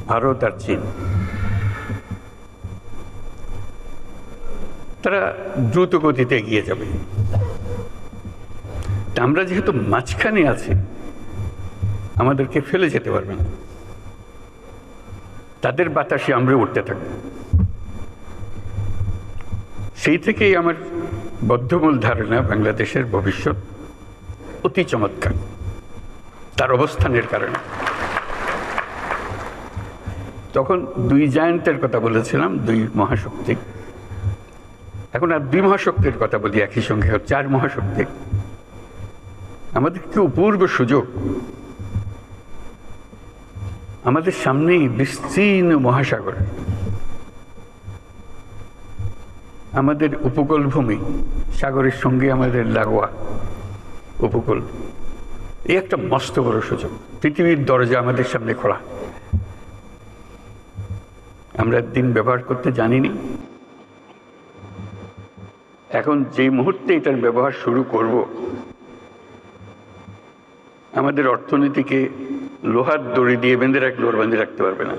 ভারত আর চীন, তারা দ্রুত গতিতে এগিয়ে যাবে। আমরা যেহেতু মাঝখানে আছি, আমাদেরকে ফেলে যেতে পারবে না। তাদের বাতাসে আমরা উঠতে থাকব। সেই থেকেই আমার বদ্ধমূল ধারণা বাংলাদেশের ভবিষ্যৎ অতি চমৎকার, তার অবস্থানের কারণে। তখন দুই জায়ান্টের কথা বলেছিলাম, দুই মহাশক্তি। এখন আর দুই মহাশক্তির কথা বলি একই সঙ্গে, 4 মহাশক্তি। আমাদের কি অপূর্ব সুযোগ! আমাদের সামনেই বিস্তীর্ণ মহাসাগর, আমাদের উপকূল ভূমি, সাগরের সঙ্গে আমাদের লাগোয়া উপকূল। এই একটা মস্ত বড় সুযোগ। পৃথিবীর দরজা আমাদের সামনে খোলা। আমরা দিন ব্যবহার করতে জানিনি। এখন যে মুহূর্তে এটার ব্যবহার শুরু করব, আমাদের অর্থনীতিকে লোহার দড়ি দিয়ে বেঁধে রাখতে পারবে না।